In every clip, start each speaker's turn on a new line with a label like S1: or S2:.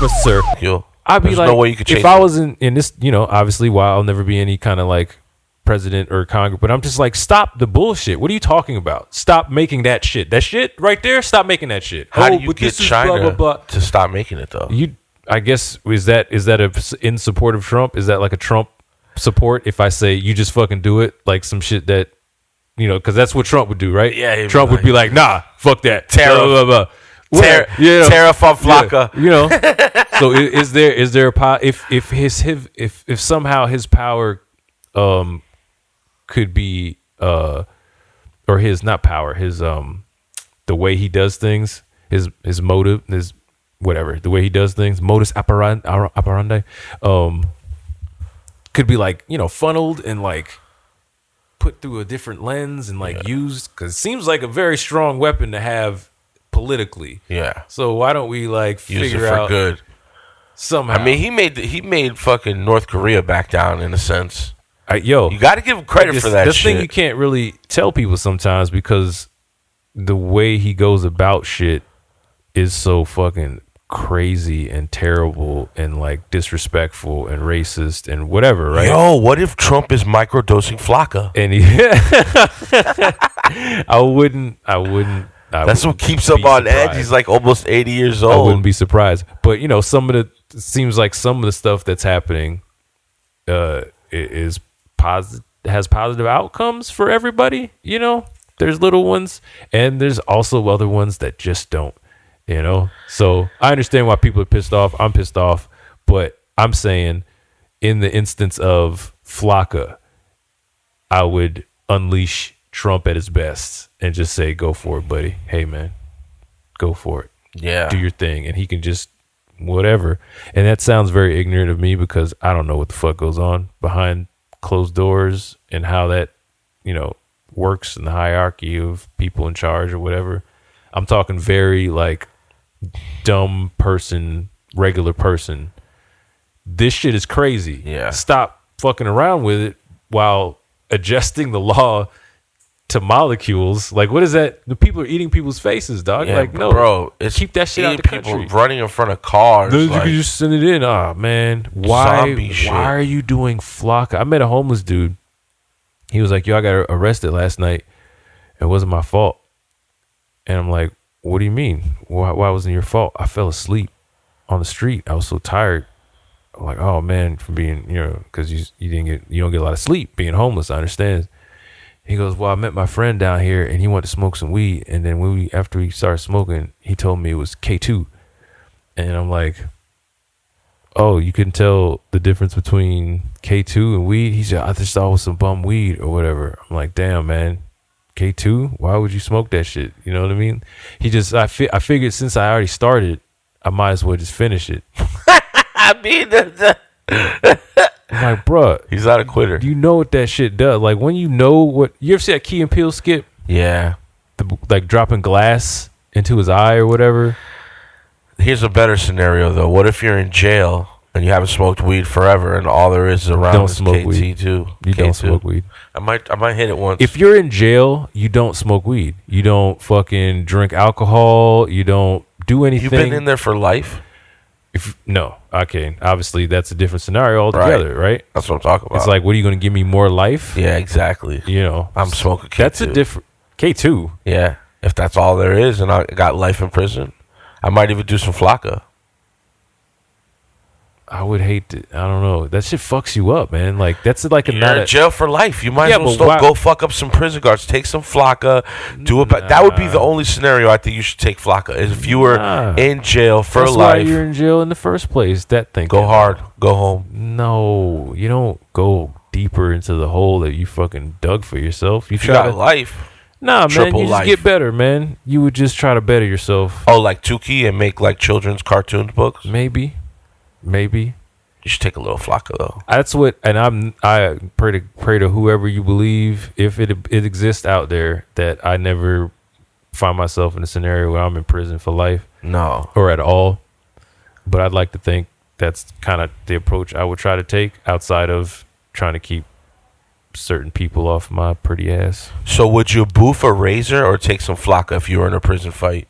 S1: officer, I'd be like, no way you could change if I was in this, obviously, while I'll never be any kind of like president or Congress, but I'm just like, stop the bullshit. What are you talking about? Stop making that shit. That shit right there. Stop making that shit.
S2: How do you get China blah, blah, blah. to stop making it though?
S1: I guess is that in support of Trump? Is that like a Trump support? If I say you just fucking do it, like some shit that because that's what Trump would do, right?
S2: Yeah,
S1: Trump would be like, nah, fuck that.
S2: Tariff on Flakka.
S1: So is there a power if somehow his power could be or his not power, his the way he does things, his motive, his whatever, the way he does things, modus operandi, could be like, funneled and like put through a different lens and like used, because it seems like a very strong weapon to have politically.
S2: Yeah.
S1: So why don't we like
S2: use
S1: figure
S2: it for
S1: out
S2: good
S1: somehow?
S2: I mean, he made fucking North Korea back down in a sense.
S1: You
S2: got to give him credit for that.
S1: This
S2: shit.
S1: thing you can't really tell people sometimes because the way he goes about shit is so fucking crazy and terrible and like disrespectful and racist and whatever, right?
S2: Yo, what if Trump is microdosing Flakka?
S1: And I wouldn't.
S2: That's what keeps him on edge. He's like almost 80 years old.
S1: I wouldn't be surprised. But it seems like some of the stuff that's happening is positive, has positive outcomes for everybody. There's little ones and there's also other ones that just don't. So I understand why people are pissed off. I'm pissed off, but I'm saying in the instance of Flakka, I would unleash Trump at his best and just say, go for it, buddy. Hey, man, go for it.
S2: Yeah.
S1: Do your thing. And he can just whatever. And that sounds very ignorant of me because I don't know what the fuck goes on behind closed doors and how that, works in the hierarchy of people in charge or whatever. I'm talking very like dumb person, regular person. This shit is crazy.
S2: Yeah.
S1: Stop fucking around with it while adjusting the law to molecules. Like, what is that? The people are eating people's faces, dog.
S2: Yeah,
S1: like, no,
S2: bro, it's
S1: keep that shit out the country.
S2: People running in front of cars.
S1: You can just send it in. Oh man, why are you doing Flakka? I met a homeless dude. He was like, yo, I got arrested last night. It wasn't my fault. And I'm like, what do you mean? Why wasn't it your fault? I fell asleep on the street. I was so tired. I'm like, oh man, from being, because you don't get a lot of sleep being homeless. I understand. He goes, well, I met my friend down here and he wanted to smoke some weed. And then after we started smoking, he told me it was K2. And I'm like, oh, you couldn't tell the difference between K2 and weed? He said, I just thought it was some bum weed or whatever. I'm like, damn, man. K2? Why would you smoke that shit? You know what I mean? I figured since I already started, I might as well just finish it.
S2: I mean,
S1: I'm like, bruh,
S2: he's not a quitter.
S1: You know what that shit does? Like when you ever see that Key and Peele skit?
S2: Yeah.
S1: Like dropping glass into his eye or whatever.
S2: Here's a better scenario though. What if you're in jail and you haven't smoked weed forever and all there is around is KT2?
S1: You don't smoke weed.
S2: I might hit it once.
S1: If you're in jail, you don't smoke weed. You don't fucking drink alcohol. You don't do anything.
S2: You've been in there for life?
S1: No. Okay. Obviously, that's a different scenario altogether, right?
S2: That's what I'm talking about.
S1: It's like, what are you going to give me more life?
S2: Yeah, exactly. I'm smoking K2.
S1: That's a different K2.
S2: Yeah. If that's all there is and I got life in prison, I might even do some Flakka.
S1: I would hate to. I don't know. That shit fucks you up, man. Like that's like
S2: you're in jail for life. You might as well still go fuck up some prison guards. Take some Flakka. Do it. That would be the only scenario I think you should take Flakka. Is if you were in jail for life. That's why
S1: you're in jail in the first place. That thing.
S2: Go hard. Go home.
S1: No, you don't go deeper into the hole that you fucking dug for yourself.
S2: You got life.
S1: Nah, man. You just get better, man. You would just try to better yourself.
S2: Oh, like Tukey and make like children's cartoon books.
S1: Maybe. You should take a little Flakka though. That's what, and I pray to whoever you believe, if it exists out there, that I never find myself in a scenario where I'm in prison for life.
S2: No,
S1: or at all. But I'd like to think that's kind of the approach I would try to take outside of trying to keep certain people off my pretty ass.
S2: So would you boof a razor or take some Flakka if you were in a prison fight?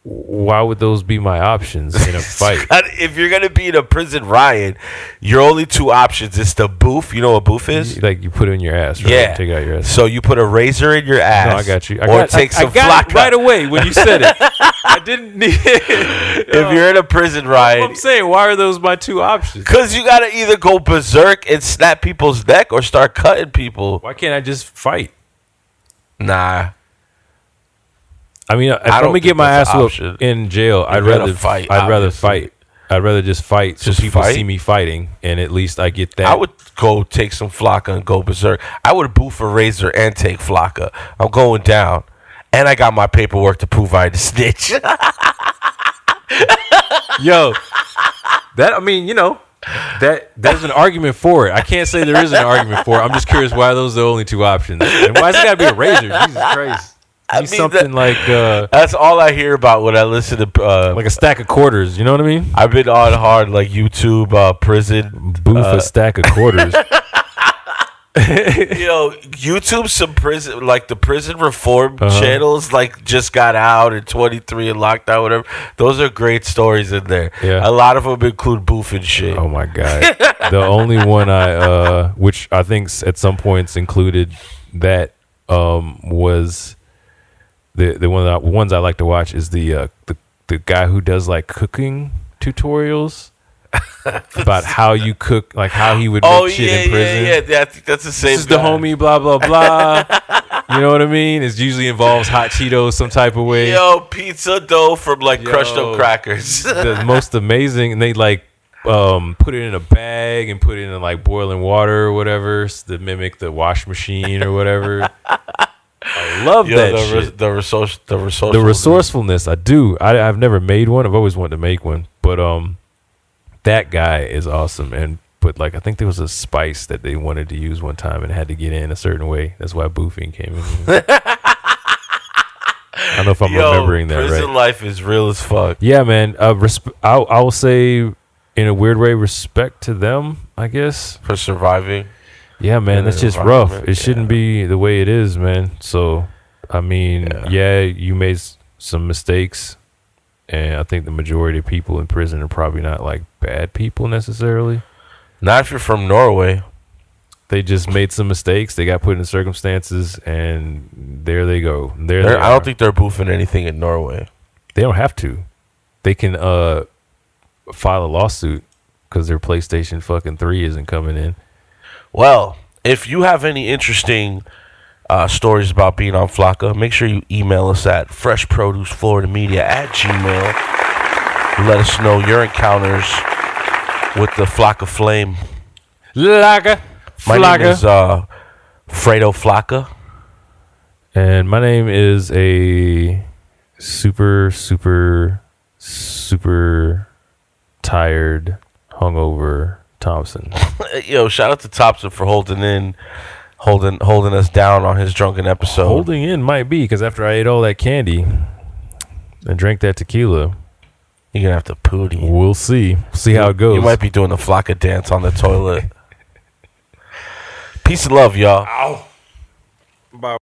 S1: why would those be my options in a fight?
S2: If you're gonna be in a prison riot, your only two options is to boof. You know what boof is?
S1: Like you put it in your ass, right?
S2: Yeah.
S1: Take out your ass.
S2: So you put a razor in your ass.
S1: No, I got you.
S2: Take some
S1: I got
S2: flakka
S1: it right away when you said it. I didn't need it.
S2: If you're in a prison riot,
S1: I'm saying, why are those my two options?
S2: Because you gotta either go berserk and snap people's neck or start cutting people.
S1: Why can't I just fight?
S2: Nah.
S1: I mean, if I'm gonna get my ass whooped in jail, I'd rather
S2: fight.
S1: I'd rather fight. I'd rather just fight so people see me fighting, and at least I get that.
S2: I would go take some flakka and go berserk. I would boof a razor and take flakka. I'm going down, and I got my paperwork to prove I had to snitch.
S1: Yo, that there's an argument for it. I can't say there isn't an argument for it. I'm just curious why those are the only two options, and why's it got to be a razor? Jesus Christ. Something like
S2: that's all I hear about when I listen to
S1: like a stack of quarters. You know what I mean?
S2: I've been on hard like YouTube prison
S1: boof a stack of quarters.
S2: YouTube some prison like the prison reform channels like just got out and 23 and locked out, whatever. Those are great stories in there.
S1: Yeah,
S2: a lot of them include boofing shit.
S1: Oh my god, the only one I which I think at some points included that was. The ones I like to watch is the guy who does like cooking tutorials about how you cook, like how he would make shit in prison.
S2: Yeah, I think that's the same.
S1: This is the homie, blah blah blah. You know what I mean? It usually involves hot Cheetos some type of way.
S2: Pizza dough from like crushed up crackers.
S1: The most amazing, and they like put it in a bag and put it in like boiling water or whatever to mimic the wash machine or whatever. I love that shit.
S2: The
S1: resourcefulness. I do. I've never made one. I've always wanted to make one. But that guy is awesome. And like I think there was a spice that they wanted to use one time and had to get in a certain way. That's why boofing came in. I don't know if I'm remembering that right.
S2: Prison life is real as fuck.
S1: Yeah, man. I will say in a weird way, respect to them, I guess.
S2: For surviving.
S1: Yeah, man, that's just rough. It shouldn't be the way it is, man. So, I mean, you made some mistakes, and I think the majority of people in prison are probably not like bad people necessarily.
S2: Not if you're from Norway.
S1: They just made some mistakes. They got put in circumstances, and there they go.
S2: I don't think they're boofing anything in Norway.
S1: They don't have to. They can file a lawsuit because their PlayStation fucking 3 isn't coming in.
S2: Well, if you have any interesting stories about being on Flakka, make sure you email us at freshproducefloridamedia@gmail.com. Let us know your encounters with the Flakka flame.
S1: My
S2: name is Phraydoe Flakka.
S1: And my name is a super, super, super tired, hungover Thompson.
S2: Yo, shout out to Thompson for holding us down on his drunken episode.
S1: Holding in might be because after I ate all that candy and drank that tequila,
S2: you're gonna have to pooty.
S1: We'll see. See how it goes.
S2: You might be doing the Flakka dance on the toilet. Peace and love, y'all.
S1: Ow. Bye.